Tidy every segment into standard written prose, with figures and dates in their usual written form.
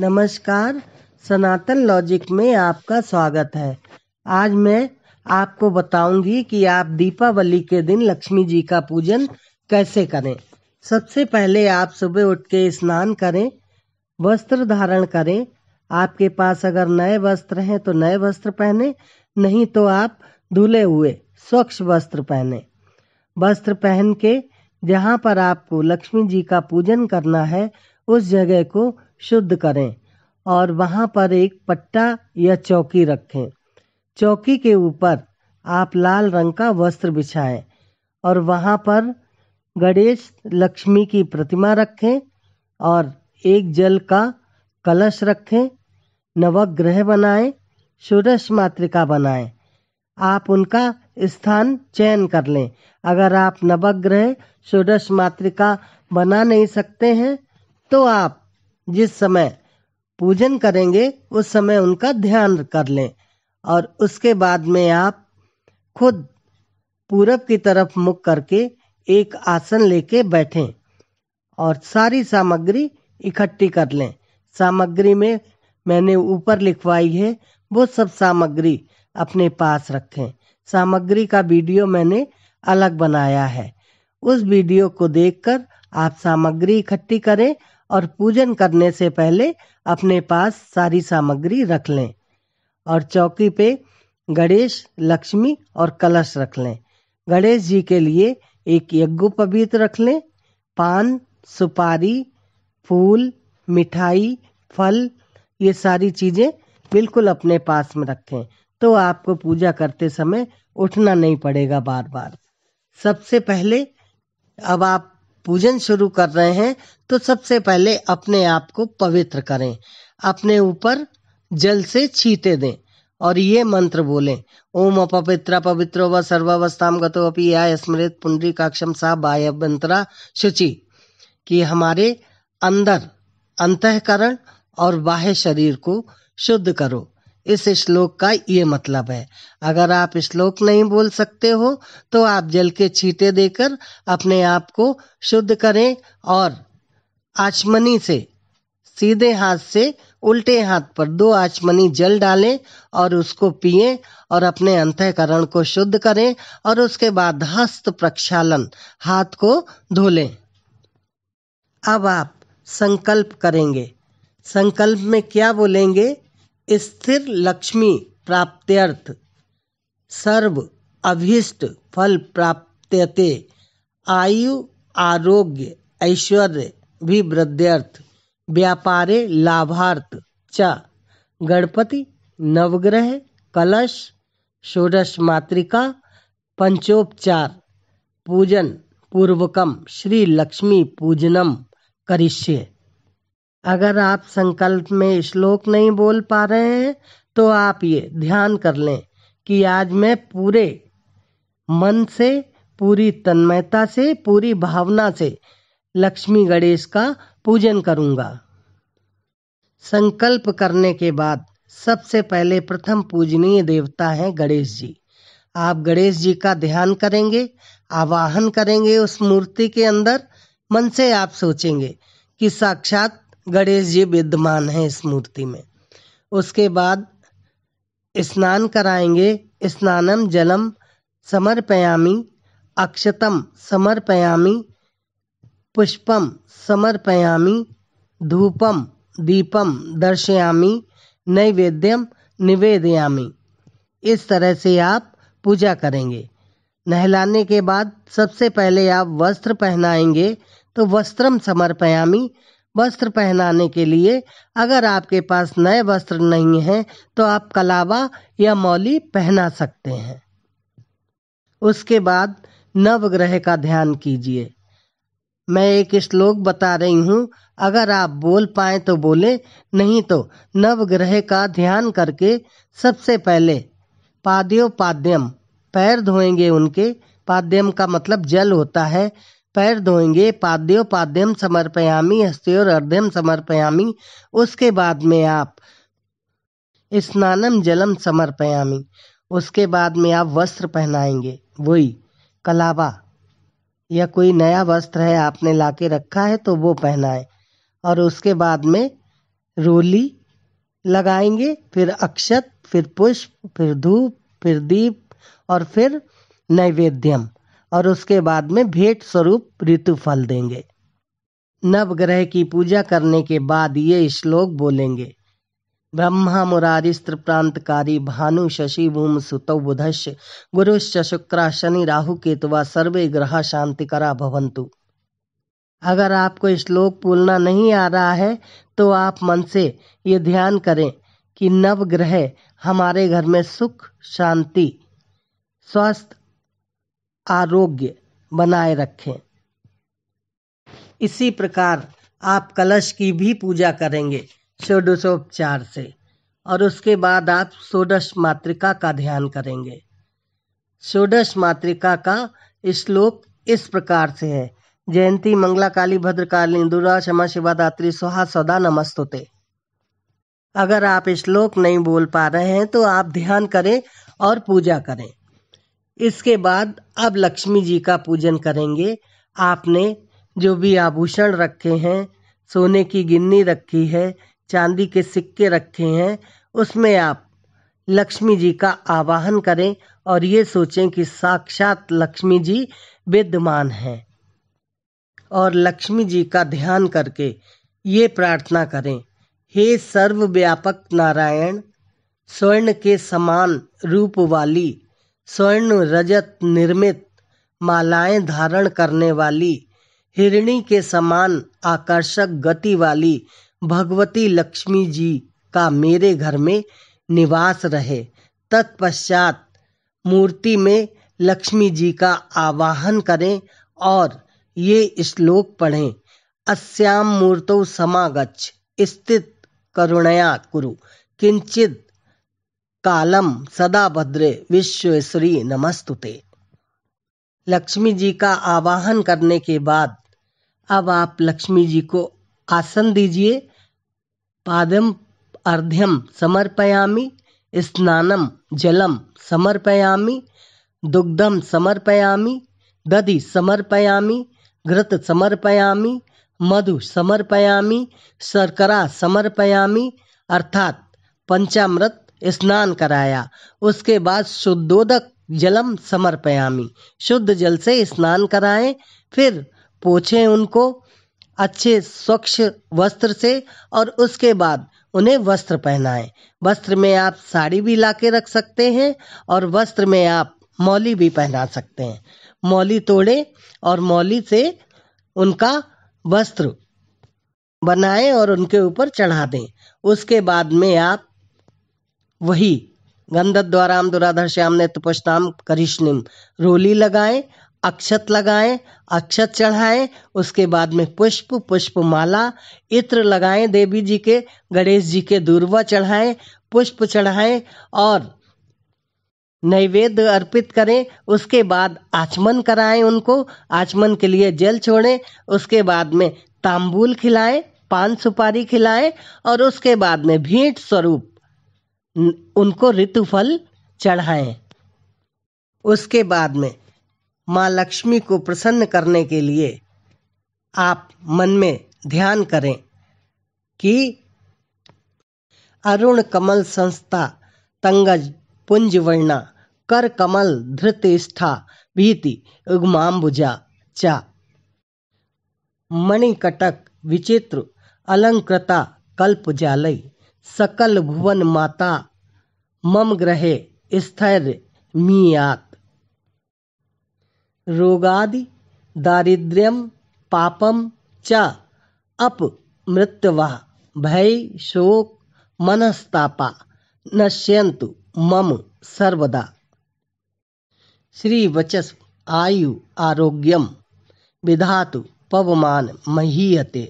नमस्कार, सनातन लॉजिक में आपका स्वागत है। आज मैं आपको बताऊंगी कि आप दीपावली के दिन लक्ष्मी जी का पूजन कैसे करें। सबसे पहले आप सुबह उठ के स्नान करें, वस्त्र धारण करें। आपके पास अगर नए वस्त्र हैं तो नए वस्त्र पहने, नहीं तो आप धुले हुए स्वच्छ वस्त्र पहने। वस्त्र पहन के जहाँ पर आपको लक्ष्मी जी का पूजन करना है उस जगह को शुद्ध करें और वहाँ पर एक पट्टा या चौकी रखें। चौकी के ऊपर आप लाल रंग का वस्त्र बिछाएं और वहाँ पर गणेश लक्ष्मी की प्रतिमा रखें और एक जल का कलश रखें। नवग्रह बनाएं, षोडश मातृका बनाएं। आप उनका स्थान चयन कर लें। अगर आप नवग्रह षोडश मातृका बना नहीं सकते हैं तो आप जिस समय पूजन करेंगे उस समय उनका ध्यान कर लें और उसके बाद में आप खुद पूरब की तरफ मुख करके एक आसन लेके बैठें और सारी सामग्री इकट्ठी कर लें। सामग्री में मैंने ऊपर लिखवाई है, वो सब सामग्री अपने पास रखें। सामग्री का वीडियो मैंने अलग बनाया है, उस वीडियो को देखकर आप सामग्री इकट्ठी करें और पूजन करने से पहले अपने पास सारी सामग्री रख लें। और चौकी पे गणेश, लक्ष्मी और कलश रख लें। गणेश जी के लिए एक यज्ञोपवीत रख लें। पान, सुपारी, फूल, मिठाई, फल, ये सारी चीजें बिल्कुल अपने पास में रखें, तो आपको पूजा करते समय उठना नहीं पड़ेगा बार बार। सबसे पहले अब आप पूजन शुरू कर रहे हैं तो सबसे पहले अपने आप को पवित्र करें। अपने ऊपर जल से छींटे दें और ये मंत्र बोलें, ओम अपवित्र पवित्रो व सर्वावस्थाम गतो अपि या स्मृत पुंडरीकाक्षम सा बाह्यंतरा शुचि, कि हमारे अंदर अंतःकरण और बाह्य शरीर को शुद्ध करो। इस श्लोक का ये मतलब है। अगर आप श्लोक नहीं बोल सकते हो तो आप जल के छींटे देकर अपने आप को शुद्ध करें और आचमनी से सीधे हाथ से उल्टे हाथ पर 2 आचमनी जल डालें और उसको पिएं और अपने अंतःकरण को शुद्ध करें और उसके बाद हस्त प्रक्षालन, हाथ को धो लें। अब आप संकल्प करेंगे। संकल्प में क्या बोलेंगे? स्थिर लक्ष्मी प्राप्त्यर्थ सर्व अभीष्ट फल प्राप्त्यते, आयु आरोग्य ऐश्वर्य विवृद्ध्यर्थ, व्यापारे लाभार्थ च। गणपति, नवग्रह, कलश, षोडश मातृका, पंचोपचार पूजन पूर्वकम श्री लक्ष्मी पूजनम करिष्ये। अगर आप संकल्प में श्लोक नहीं बोल पा रहे हैं तो आप ये ध्यान कर लें कि आज मैं पूरे मन से, पूरी तन्मयता से, पूरी भावना से लक्ष्मी गणेश का पूजन करूंगा। संकल्प करने के बाद सबसे पहले प्रथम पूजनीय देवता है गणेश जी। आप गणेश जी का ध्यान करेंगे, आवाहन करेंगे उस मूर्ति के अंदर। मन से आप सोचेंगे कि साक्षात गणेश जी विद्यमान है इस मूर्ति में। उसके बाद स्नान कराएंगे। स्नानम जलम समर्पयामि, अक्षतम समर्पयामि, पुष्पम समर्पयामि, धूपम दीपम दर्शयामि, नैवेद्यम निवेदयामि। इस तरह से आप पूजा करेंगे। नहलाने के बाद सबसे पहले आप वस्त्र पहनाएंगे तो वस्त्रम समर्पयामि। वस्त्र पहनाने के लिए अगर आपके पास नए वस्त्र नहीं हैं तो आप कलावा या मौली पहना सकते हैं। उसके बाद नवग्रह का ध्यान कीजिए। मैं एक श्लोक बता रही हूँ, अगर आप बोल पाए तो बोले, नहीं तो नवग्रह का ध्यान करके सबसे पहले पाद्योपाद्यम, पैर धोएंगे उनके। पाद्यम का मतलब जल होता है। पैर धोएंगे। पाद्योपाद्यम समर्पयामि, हस्तयोर अर्घ्यम समर्पयामि। उसके बाद में आप स्नानम जलम समर्पयामि। उसके बाद में आप वस्त्र पहनाएंगे, वही कलावा या कोई नया वस्त्र है आपने लाके रखा है तो वो पहनाएं। और उसके बाद में रोली लगाएंगे, फिर अक्षत, फिर पुष्प, फिर धूप, फिर दीप और फिर नैवेद्यम, और उसके बाद में भेंट स्वरूप ऋतु फल देंगे। नवग्रह की पूजा करने के बाद ये श्लोक बोलेंगे। ब्रह्मा मुरारिस्त्र प्रांतकारी भानु शशि भूम सुतौ बुधश्च गुरुश्च शुक्र शनि राहु केतुवा सर्वे ग्रह शांतिकरा भवन्तु। अगर आपको श्लोक बोलना नहीं आ रहा है तो आप मन से ये ध्यान करें कि नवग्रह हमारे घर में सुख, शांति, स्वास्थ्य, आरोग्य बनाए रखें। इसी प्रकार आप कलश की भी पूजा करेंगे षोडशोपचार से, और उसके बाद आप षोडश मातृका का ध्यान करेंगे। षोडश मातृका का श्लोक इस प्रकार से है। जयंती मंगला काली भद्रकाली दुर्गा क्षमा शिवा दात्री स्वाहा सदा नमस्तुते। अगर आप श्लोक नहीं बोल पा रहे हैं तो आप ध्यान करें और पूजा करें। इसके बाद अब लक्ष्मी जी का पूजन करेंगे। आपने जो भी आभूषण रखे हैं, सोने की गिन्नी रखी है, चांदी के सिक्के रखे हैं, उसमें आप लक्ष्मी जी का आवाहन करें और ये सोचें कि साक्षात लक्ष्मी जी विद्यमान हैं, और लक्ष्मी जी का ध्यान करके ये प्रार्थना करें, हे सर्वव्यापक नारायण, स्वर्ण के समान रूप वाली, स्वर्ण रजत निर्मित मालाएं धारण करने वाली, हिरणी के समान आकर्षक गति वाली भगवती लक्ष्मी जी का मेरे घर में निवास रहे। तत्पश्चात मूर्ति में लक्ष्मी जी का आवाहन करें और ये श्लोक पढ़ें। अस्याम मूर्तौ समागच्छ स्थित करुणया कुरु किंचित कालम सदा भद्रे विश्वेश्वरी नमस्तुते। लक्ष्मी जी का आवाहन करने के बाद अब आप लक्ष्मी जी को आसन दीजिए। पादम अर्घ्यम समर्पयामि, स्नानम जलम समर्पयामि, दुग्धम समर्पयामि, दधि समर्पयामि, घृत समर्पयामि, मधु समर्पयामि, शर्करा समर्पयामि, अर्थात पंचामृत स्नान कराया। उसके बाद शुद्धोदक जलम समर्पयामि, शुद्ध जल से स्नान कराएं, फिर पोछें उनको अच्छे स्वच्छ वस्त्र से, और उसके बाद उन्हें वस्त्र पहनाएं। वस्त्र में आप साड़ी भी लाके रख सकते हैं और वस्त्र में आप मौली भी पहना सकते हैं। मौली तोड़े और मौली से उनका वस्त्र बनाएं और उनके ऊपर चढ़ा दें। उसके बाद में आप वही गंधद्वाराम दुराधर श्याम नेत्र पुष्टाम करिष्णिम रोली लगाएं, अक्षत लगाएं, अक्षत चढ़ाएं। उसके बाद में पुष्प, पुष्पमाला, इत्र लगाएं, देवी जी के, गणेश जी के दूर्वा चढ़ाएं, पुष्प चढ़ाएं और नैवेद्य अर्पित करें। उसके बाद आचमन कराएं उनको, आचमन के लिए जल छोड़ें। उसके बाद में तांबूल खिलाएं, पान सुपारी खिलाएं, और उसके बाद में भेंट स्वरूप उनको ऋतुफल चढ़ाएं। उसके बाद में माँ लक्ष्मी को प्रसन्न करने के लिए आप मन में ध्यान करें कि अरुण कमल संस्था तंगज पुंज वर्णा कर कमल धृतिष्ठा भीति उग्माम्बुजा चा मणिकटक विचित्र अलंकृता कल्पजालय सकल भुवन माता मम ग्रहे स्थैर्य मीयात। रोगादि दारिद्र्यम पापम च अप मृत्युवा भय शोक मनस्तापा नश्यन्तु मम सर्वदा। श्री वचस आयु आरोग्यम विधातु पवमान महीयते।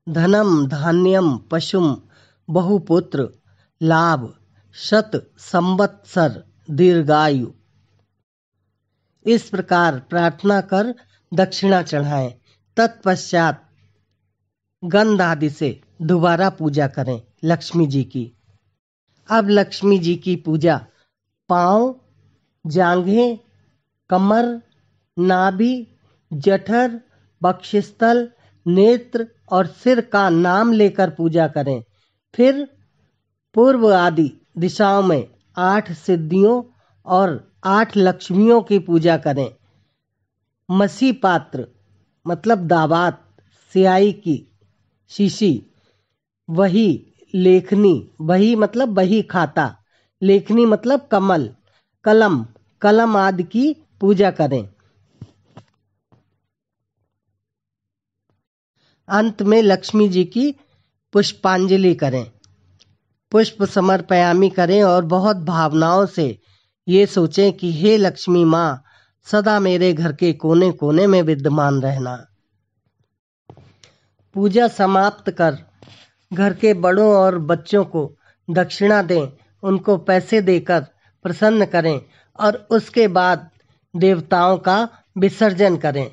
धनम धान्यम पशुम बहुपुत्र लाभ शत संवत्सर दीर्घायु। इस प्रकार प्रार्थना कर दक्षिणा चढ़ाएं। तत्पश्चात गंध आदि से दोबारा पूजा करें लक्ष्मी जी की। अब लक्ष्मी जी की पूजा पांव, जांघें, कमर, नाभि, जठर, वक्षस्थल, नेत्र और सिर का नाम लेकर पूजा करें। फिर पूर्व आदि दिशाओं में 8 सिद्धियों और 8 लक्ष्मियों की पूजा करें। मसी पात्र मतलब दावात, स्याही की शीशी, वही लेखनी, वही मतलब बही खाता, लेखनी मतलब कमल, कलम, कलम आदि की पूजा करें। अंत में लक्ष्मी जी की पुष्पांजलि करें, पुष्प समर्पयामि करें और बहुत भावनाओं से ये सोचें कि हे लक्ष्मी माँ, सदा मेरे घर के कोने कोने में विद्यमान रहना। पूजा समाप्त कर घर के बड़ों और बच्चों को दक्षिणा दें, उनको पैसे देकर प्रसन्न करें और उसके बाद देवताओं का विसर्जन करें।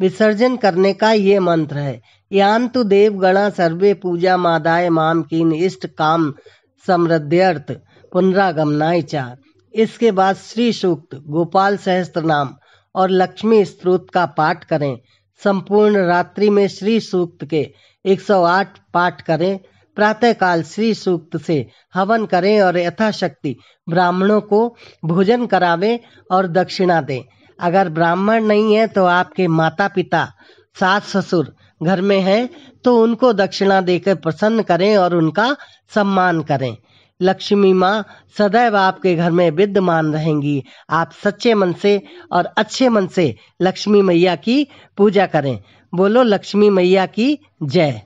विसर्जन करने का ये मंत्र है, यान्तु देवगणा सर्वे पूजा मादाय माम कीन इष्ट काम समृद्ध्यर्थ पुनरागमनाय चा। इसके बाद श्री सूक्त, गोपाल सहस्त्र नाम और लक्ष्मी स्तोत्र का पाठ करें। संपूर्ण रात्रि में श्री सूक्त के 108 पाठ करें। प्रातःकाल श्री सूक्त से हवन करें और यथाशक्ति ब्राह्मणों को भोजन करावें और दक्षिणा दें। अगर ब्राह्मण नहीं है तो आपके माता पिता, सास ससुर घर में हैं तो उनको दक्षिणा देकर प्रसन्न करें और उनका सम्मान करें। लक्ष्मी माँ सदैव आपके घर में विद्यमान रहेंगी। आप सच्चे मन से और अच्छे मन से लक्ष्मी मैया की पूजा करें। बोलो लक्ष्मी मैया की जय।